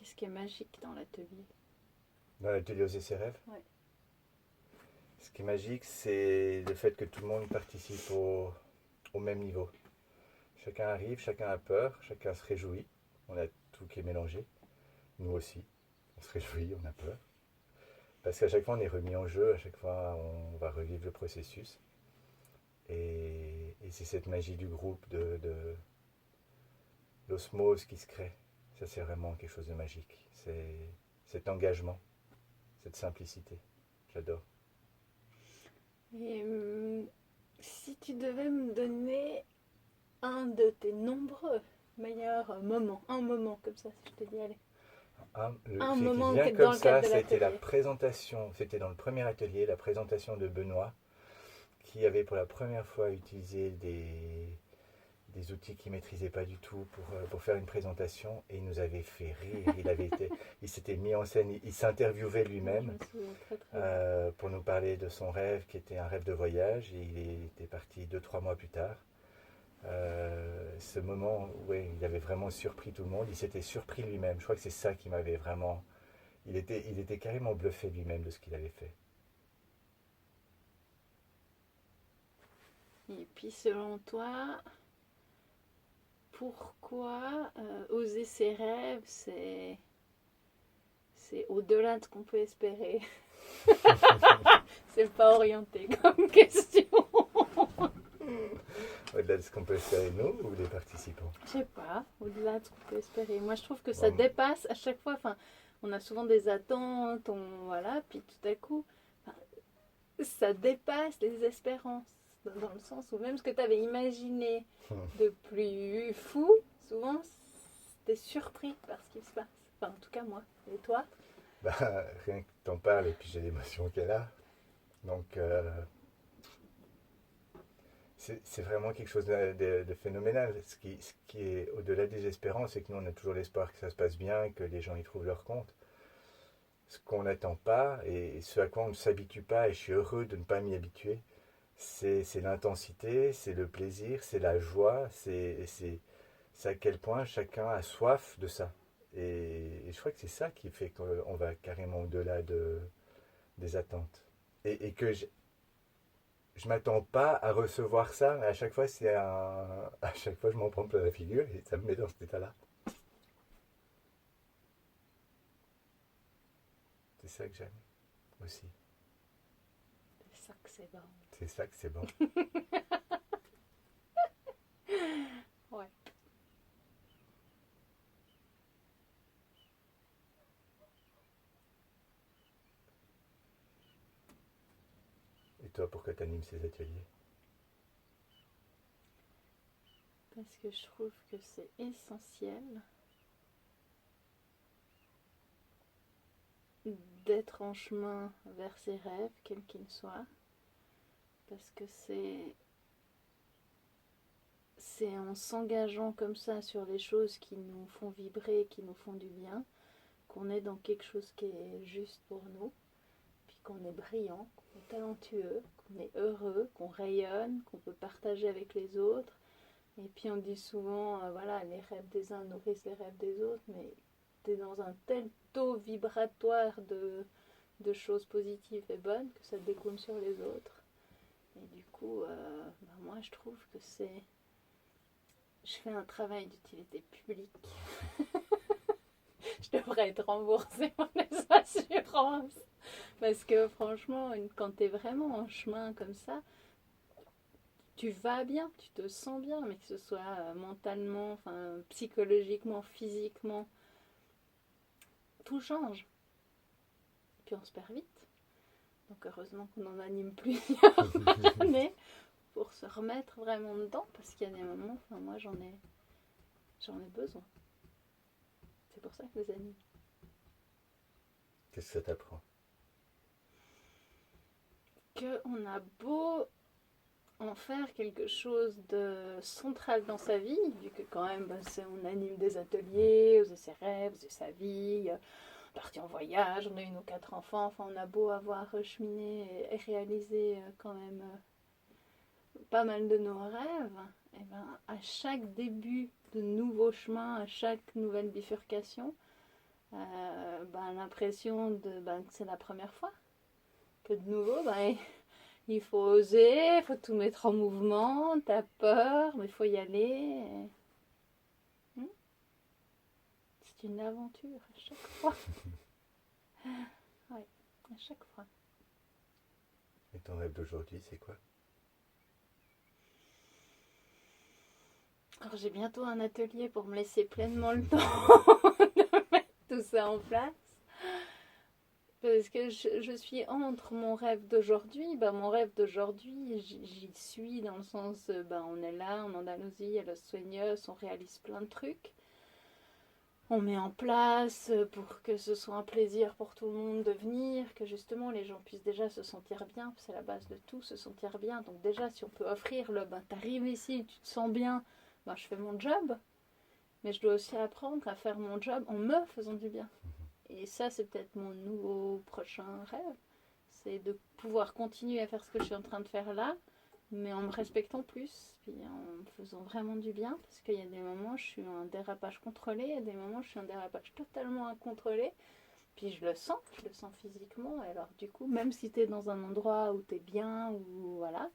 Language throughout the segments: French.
Qu'est-ce qui est magique dans l'atelier? Dans l'atelier Oser ses rêves, Ouais. ce qui est magique, c'est le fait que tout le monde participe au même niveau. Chacun arrive, chacun a peur, chacun se réjouit. On a tout qui est mélangé. Nous aussi, on se réjouit, on a peur. Parce qu'à chaque fois, on est remis en jeu, à chaque fois, on va revivre le processus. Et c'est cette magie du groupe, de l'osmose qui se crée. Ça, c'est vraiment quelque chose de magique. C'est cet engagement, cette simplicité. J'adore. Et si tu devais me donner un de tes nombreux meilleurs moments, un moment comme ça, si je te dis allez, Le un fait qui moment vient dans comme le cadre ça, de c'était la l'atelier. présentation, c'était dans le premier atelier, la présentation de Benoît, qui avait pour la première fois utilisé des outils qu'il ne maîtrisait pas du tout pour faire une présentation, et il nous avait fait rire. Il s'était mis en scène, il s'interviewait Ouais, je lui-même me souviens très très bien. pour nous parler de son rêve qui était un rêve de voyage, et il était parti 2-3 mois plus tard. Ce moment où ouais, il avait vraiment surpris tout le monde, il s'était surpris lui-même. Je crois que c'est ça qui m'avait vraiment... il était carrément bluffé lui-même de ce qu'il avait fait. Et puis selon toi, pourquoi oser ses rêves, c'est au-delà de ce qu'on peut espérer. C'est pas orienté comme question. Au-delà de ce qu'on peut espérer nous ou les participants. Je sais pas, au-delà de ce qu'on peut espérer. Moi, je trouve que ça Bon, dépasse à chaque fois. Enfin, on a souvent des attentes, voilà, puis tout à coup, enfin, ça dépasse les espérances. Dans le sens où même ce que tu avais imaginé de plus fou, souvent, t'es surpris par ce qui se passe. Enfin, en tout cas, moi. Et toi? bah, rien que t'en parles et puis j'ai l'émotion qu'elle a. Donc c'est vraiment quelque chose de phénoménal. Ce qui est au-delà des espérances, c'est que nous on a toujours l'espoir que ça se passe bien, que les gens y trouvent leur compte. Ce qu'on n'attend pas et ce à quoi on ne s'habitue pas, et je suis heureux de ne pas m'y habituer, c'est l'intensité, c'est le plaisir, c'est la joie, c'est à quel point chacun a soif de ça. Et je crois que c'est ça qui fait qu'on va carrément au-delà des attentes. Et que je m'attends pas à recevoir ça, mais à chaque fois, à chaque fois, je m'en prends plein la figure et ça me met dans cet état-là. C'est ça que j'aime aussi. C'est ça que c'est bon. C'est ça que c'est bon. Ouais. Et toi, pourquoi t'animes ces ateliers? Parce que je trouve que c'est essentiel d'être en chemin vers ses rêves, quels qu'ils soient. Parce que c'est en s'engageant comme ça sur les choses qui nous font vibrer, qui nous font du bien, qu'on est dans quelque chose qui est juste pour nous, puis qu'on est brillant, qu'on est talentueux, qu'on est heureux, qu'on rayonne, qu'on peut partager avec les autres. Et puis on dit souvent, voilà, les rêves des uns nourrissent les rêves des autres, mais tu es dans un tel taux vibratoire de choses positives et bonnes que ça découle sur les autres. Et du coup, moi je trouve que je fais un travail d'utilité publique. Je devrais être remboursée par les assurances. Parce que franchement, quand tu es vraiment en chemin comme ça, tu vas bien, tu te sens bien, mais que ce soit mentalement, enfin, psychologiquement, physiquement, tout change. Puis on se perd vite. Donc heureusement qu'on en anime plusieurs années pour se remettre vraiment dedans, parce qu'il y a des moments, enfin, moi j'en ai besoin. C'est pour ça que je les anime. Qu'est-ce que ça t'apprend? Qu'on a beau en faire quelque chose de central dans sa vie, vu que quand même on anime des ateliers, oser ses rêves, oser sa vie, parti en voyage, on a eu nos 4 enfants, enfin on a beau avoir cheminé et réalisé quand même pas mal de nos rêves, et ben à chaque début de nouveau chemin, à chaque nouvelle bifurcation, l'impression que c'est la première fois. Que de nouveau, il faut oser, il faut tout mettre en mouvement, t'as peur, mais il faut y aller. Hmm. C'est une aventure à chaque fois. Ouais, à chaque fois. Et ton rêve d'aujourd'hui, c'est quoi? Alors j'ai bientôt un atelier pour me laisser pleinement le temps de mettre tout ça en place. Parce que je suis entre mon rêve d'aujourd'hui. Mon rêve d'aujourd'hui, j'y suis dans le sens, on est là en Andalousie, à Los Sueños, on réalise plein de trucs. On met en place pour que ce soit un plaisir pour tout le monde de venir, que justement les gens puissent déjà se sentir bien, c'est la base de tout, se sentir bien. Donc déjà, si on peut offrir t'arrives ici, tu te sens bien, je fais mon job, mais je dois aussi apprendre à faire mon job en me faisant du bien. Et ça, c'est peut-être mon nouveau prochain rêve, c'est de pouvoir continuer à faire ce que je suis en train de faire là, mais en me respectant plus, puis en me faisant vraiment du bien, parce qu'il y a des moments où je suis en dérapage contrôlé, il y a des moments où je suis en dérapage totalement incontrôlé, puis je le sens physiquement, et alors du coup, même si tu es dans un endroit où tu es bien, ou voilà,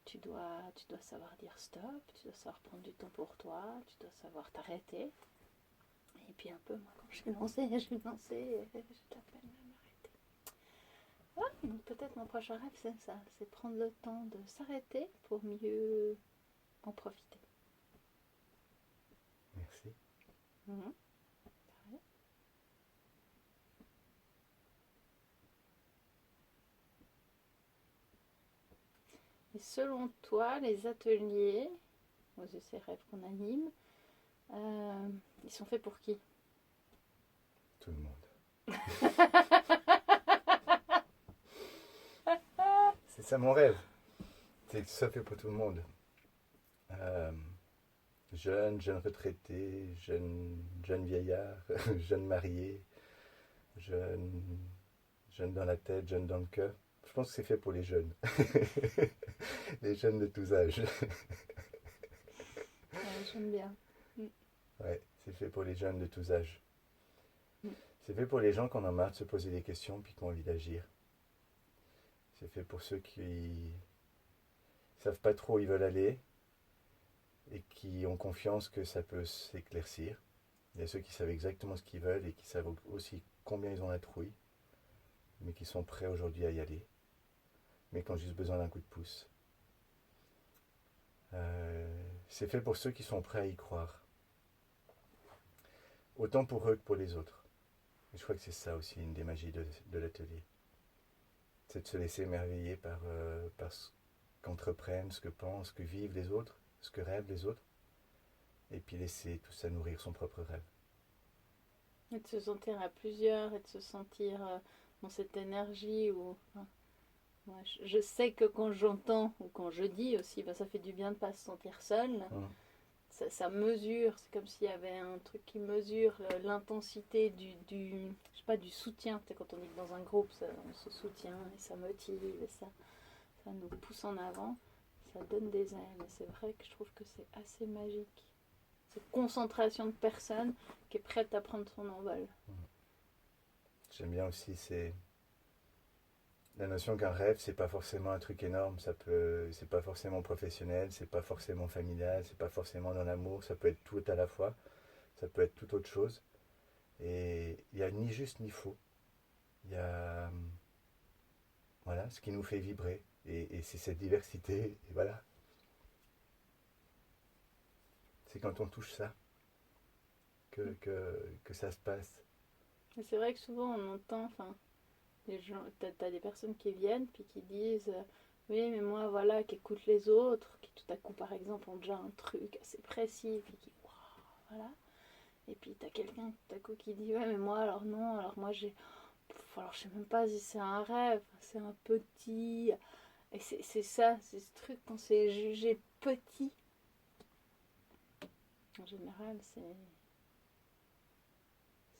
tu dois savoir dire stop, tu dois savoir prendre du temps pour toi, tu dois savoir t'arrêter. Et puis un peu, moi, quand je suis lancée, j'ai de la peine à m'arrêter. Voilà, donc peut-être mon prochain rêve, c'est ça, c'est prendre le temps de s'arrêter pour mieux en profiter. Merci. Mhm. Et selon toi, les ateliers, ces rêves qu'on anime, ils sont faits pour qui? Tout le monde. C'est ça mon rêve. C'est que ça fait pour tout le monde. Jeunes retraités, jeunes vieillards, jeunes mariés, jeunes dans la tête, jeunes dans le cœur. Je pense que c'est fait pour les jeunes. Les jeunes de tous âges. Ouais, j'aime bien. Ouais, c'est fait pour les jeunes de tous âges. Mm. C'est fait pour les gens qui en ont marre de se poser des questions puis qui ont envie d'agir. C'est fait pour ceux qui savent pas trop où ils veulent aller et qui ont confiance que ça peut s'éclaircir. Il y a ceux qui savent exactement ce qu'ils veulent et qui savent aussi combien ils ont la trouille, mais qui sont prêts aujourd'hui à y aller, mais qui ont juste besoin d'un coup de pouce. C'est fait pour ceux qui sont prêts à y croire. Autant pour eux que pour les autres. Et je crois que c'est ça aussi une des magies de l'atelier. C'est de se laisser émerveiller par ce qu'entreprennent, ce que pensent, ce que vivent les autres, ce que rêvent les autres, et puis laisser tout ça nourrir son propre rêve. Et de se sentir à plusieurs, et de se sentir dans cette énergie où... Moi, je sais que quand j'entends, ou quand je dis aussi, ça fait du bien de ne pas se sentir seul. Ça mesure, c'est comme s'il y avait un truc qui mesure l'intensité je sais pas, du soutien. C'est quand on est dans un groupe, on se soutient et ça motive et ça nous pousse en avant, ça donne des ailes. Et c'est vrai que je trouve que c'est assez magique. Cette concentration de personnes qui est prête à prendre son envol. J'aime bien aussi, c'est la notion qu'un rêve, c'est pas forcément un truc énorme. C'est pas forcément professionnel, c'est pas forcément familial, c'est pas forcément dans l'amour. Ça peut être tout à la fois. Ça peut être tout autre chose. Et il n'y a ni juste ni faux. Il y a voilà, ce qui nous fait vibrer. Et c'est cette diversité. Et voilà. C'est quand on touche ça que ça se passe. Et c'est vrai que souvent on entend, les gens, t'as des personnes qui viennent puis qui disent oui mais moi voilà qui écoutent les autres qui tout à coup par exemple ont déjà un truc assez précis puis qui waouh, voilà, et puis t'as quelqu'un tout à coup qui dit ouais mais moi alors non, alors moi j'ai alors je sais même pas si c'est un rêve, c'est un petit, et c'est ça, c'est ce truc quand c'est jugé petit en général, c'est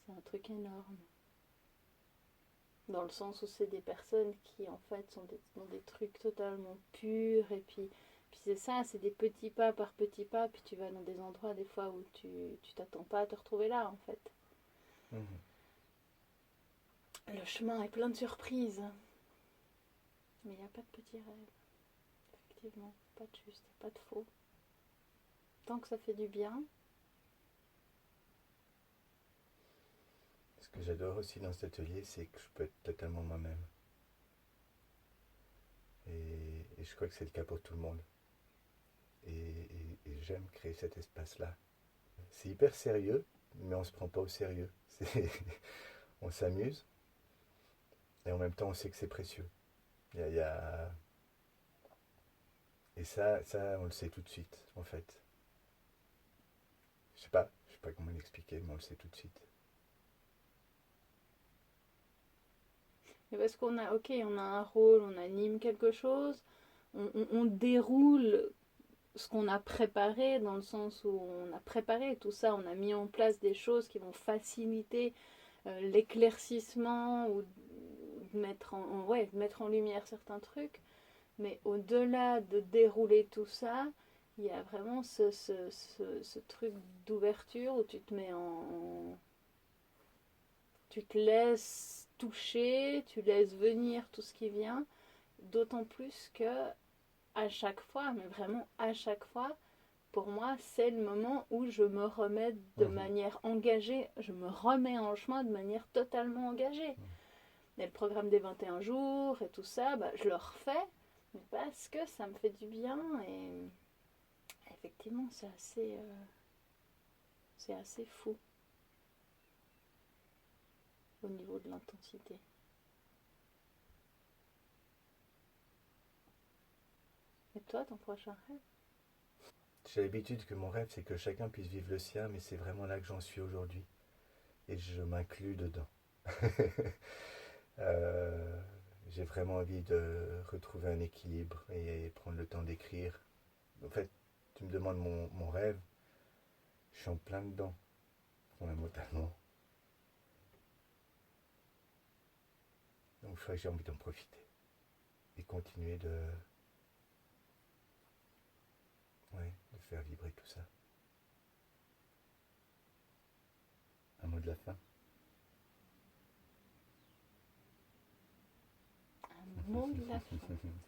un truc énorme. Dans le sens où c'est des personnes qui en fait sont dans des trucs totalement purs, et puis c'est ça, c'est des petits pas par petits pas, puis tu vas dans des endroits des fois où tu t'attends pas à te retrouver là en fait. Mmh. Le chemin est plein de surprises. Mais il n'y a pas de petits rêves. Effectivement, pas de juste, pas de faux. Tant que ça fait du bien. Ce que j'adore aussi dans cet atelier, c'est que je peux être totalement moi-même. Et je crois que c'est le cas pour tout le monde. Et j'aime créer cet espace-là. C'est hyper sérieux, mais on ne se prend pas au sérieux. On s'amuse, et en même temps, on sait que c'est précieux. Il y a... Et ça, on le sait tout de suite, en fait. Je sais pas comment l'expliquer, mais on le sait tout de suite. Et parce qu'on a, ok, on a un rôle, on anime quelque chose, on déroule ce qu'on a préparé, dans le sens où on a préparé tout ça, on a mis en place des choses qui vont faciliter l'éclaircissement ou mettre en lumière certains trucs. Mais au-delà de dérouler tout ça, il y a vraiment ce truc d'ouverture où tu te mets en... Tu te laisses toucher, tu laisses venir tout ce qui vient, d'autant plus que à chaque fois, mais vraiment à chaque fois, pour moi, c'est le moment où je me remets de manière engagée, je me remets en chemin de manière totalement engagée. Et le programme des 21 jours et tout ça, bah, je le refais, mais parce que ça me fait du bien et effectivement, c'est assez fou au niveau de l'intensité. Et toi, ton prochain rêve? J'ai l'habitude que mon rêve, c'est que chacun puisse vivre le sien, mais c'est vraiment là que j'en suis aujourd'hui. Et je m'inclus dedans. Euh, j'ai vraiment envie de retrouver un équilibre et prendre le temps d'écrire. En fait, tu me demandes mon rêve, je suis en plein dedans, fondamentalement. Donc j'ai envie d'en profiter et continuer de faire vibrer tout ça. Un mot de la fin? Un mot de la fin.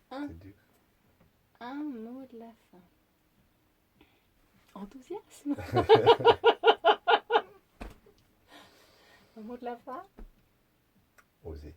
C'est dur. Un mot de la fin. Enthousiasme. Un mot de la fin. Oser.